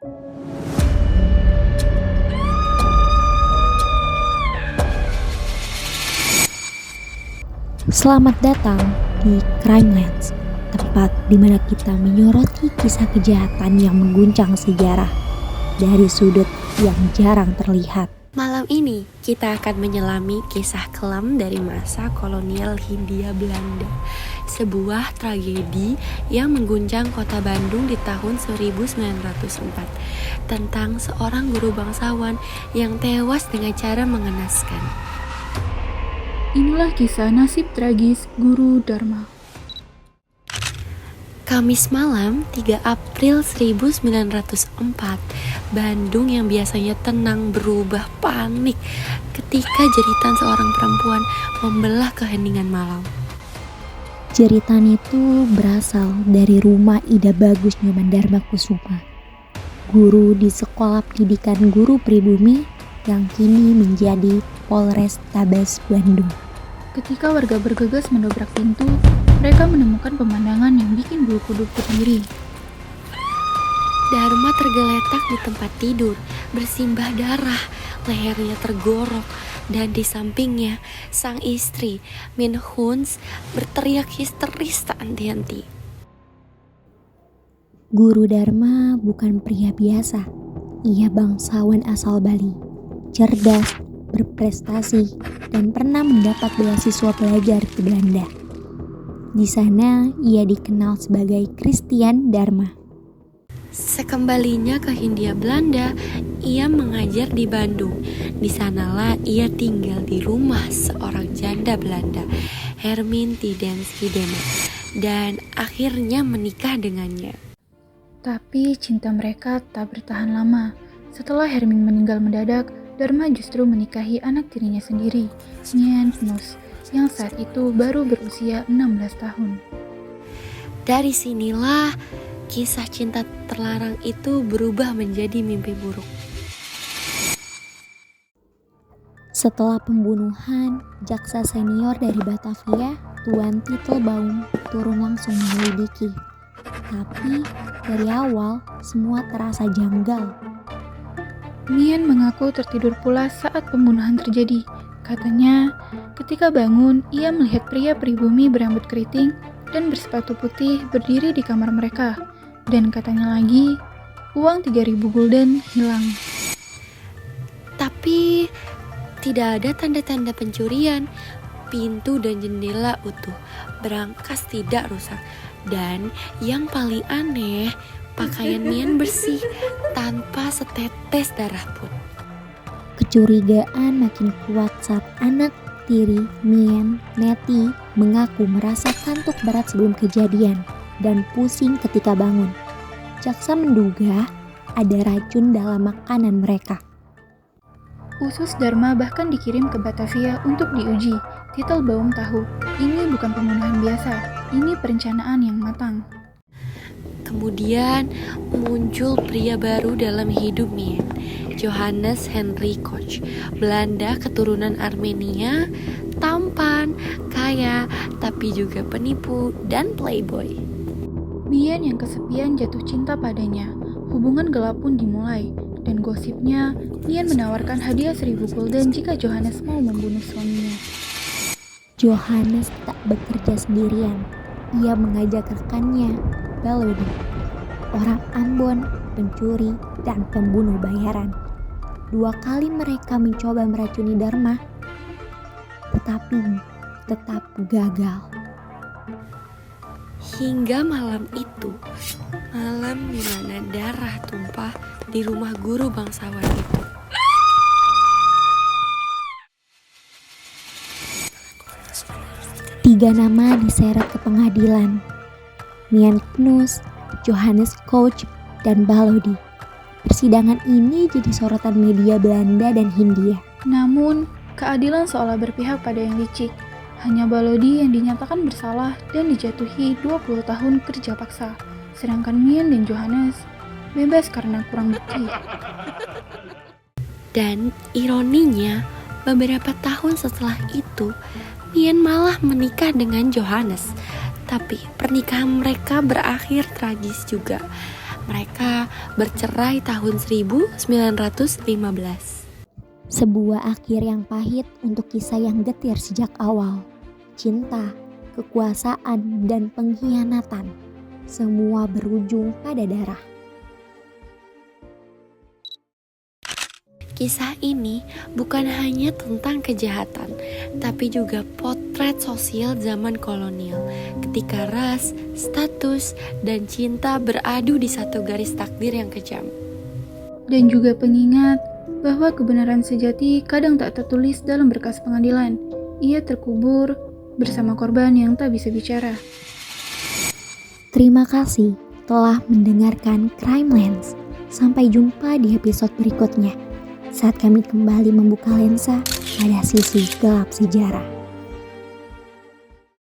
Selamat datang di Crimelands, tempat di mana kita menyoroti kisah kejahatan yang mengguncang sejarah dari sudut yang jarang terlihat. Malam ini kita akan menyelami kisah kelam dari masa kolonial Hindia Belanda, sebuah tragedi yang mengguncang kota Bandung di tahun 1904 tentang seorang guru bangsawan yang tewas dengan cara mengenaskan. Inilah kisah nasib tragis Guru Dharma. Kamis malam 3 April 1904, Bandung yang biasanya tenang berubah panik ketika jeritan seorang perempuan membelah keheningan malam. Jeritan itu berasal dari rumah Ida Bagus Nyoman Dharma Kusuma, guru di Sekolah Pendidikan Guru Pribumi yang kini menjadi Polrestabes Bandung. Ketika warga bergegas mendobrak pintu, mereka menemukan pemandangan yang bikin bulu kuduk berdiri. Dharma tergeletak di tempat tidur, bersimbah darah, lehernya tergorok, dan di sampingnya sang istri, Min Huns, berteriak histeris tak henti-henti. Guru Dharma bukan pria biasa. Ia bangsawan asal Bali, cerdas, berprestasi, dan pernah mendapat beasiswa belajar ke Belanda. Di sana, ia dikenal sebagai Christian Dharma. Sekembalinya ke Hindia Belanda, ia mengajar di Bandung. Di sanalah ia tinggal di rumah seorang janda Belanda, Hermin Tiedens Hiddema, dan akhirnya menikah dengannya. Tapi cinta mereka tak bertahan lama. Setelah Hermin meninggal mendadak, Dharma justru menikahi anak tirinya sendiri, Nien Knus, yang saat itu baru berusia 16 tahun. Dari sinilah kisah cinta terlarang itu berubah menjadi mimpi buruk. Setelah pembunuhan, jaksa senior dari Batavia, Tuan Titelbaum, turun langsung menyelidiki. Tapi dari awal, semua terasa janggal. Nien mengaku tertidur pula saat pembunuhan terjadi. Katanya, ketika bangun, ia melihat pria pribumi berambut keriting dan bersepatu putih berdiri di kamar mereka. Dan katanya lagi, uang 3.000 gulden hilang. Tapi tidak ada tanda-tanda pencurian. Pintu dan jendela utuh, berangkas tidak rusak. Dan yang paling aneh, pakaian Mien bersih tanpa setetes darah pun. Kecurigaan makin kuat saat anak tiri Mien, Neti, mengaku merasa kantuk berat sebelum kejadian dan pusing ketika bangun. Jaksa menduga ada racun dalam makanan mereka. Usus Dharma bahkan dikirim ke Batavia untuk diuji. Titelbaum tahu, ini bukan pembunuhan biasa, ini perencanaan yang matang. Kemudian muncul pria baru dalam hidup Mien, Johannes Henry Koch, Belanda keturunan Armenia, tampan, kaya, tapi juga penipu dan playboy. Mien yang kesepian jatuh cinta padanya. Hubungan gelap pun dimulai, dan gosipnya Mien menawarkan hadiah 1.000 gulden jika Johannes mau membunuh suaminya. Johannes tak bekerja sendirian. Ia mengajak rekannya, Balodi, orang Ambon, pencuri, dan pembunuh bayaran. 2 kali mereka mencoba meracuni Dharma, tetapi tetap gagal. Hingga malam itu, malam di mana darah tumpah di rumah guru bangsawan itu. Tiga nama diseret ke pengadilan, Nien Knus, Johannes Koch, dan Balodi. Persidangan ini jadi sorotan media Belanda dan Hindia. Namun, keadilan seolah berpihak pada yang licik. Hanya Balodi yang dinyatakan bersalah dan dijatuhi 20 tahun kerja paksa. Sedangkan Mien dan Johannes bebas karena kurang bukti. Dan ironinya, beberapa tahun setelah itu, Mien malah menikah dengan Johannes. Tapi pernikahan mereka berakhir tragis juga. Mereka bercerai tahun 1915. Sebuah akhir yang pahit untuk kisah yang getir sejak awal. Cinta, kekuasaan, dan pengkhianatan. Semua berujung pada darah. Kisah ini bukan hanya tentang kejahatan, tapi juga potret sosial zaman kolonial, ketika ras, status, dan cinta beradu di satu garis takdir yang kejam. Dan juga pengingat bahwa kebenaran sejati kadang tak tertulis dalam berkas pengadilan. Ia terkubur bersama korban yang tak bisa bicara. Terima kasih telah mendengarkan Crime Lens. Sampai jumpa di episode berikutnya, saat kami kembali membuka lensa pada sisi gelap sejarah.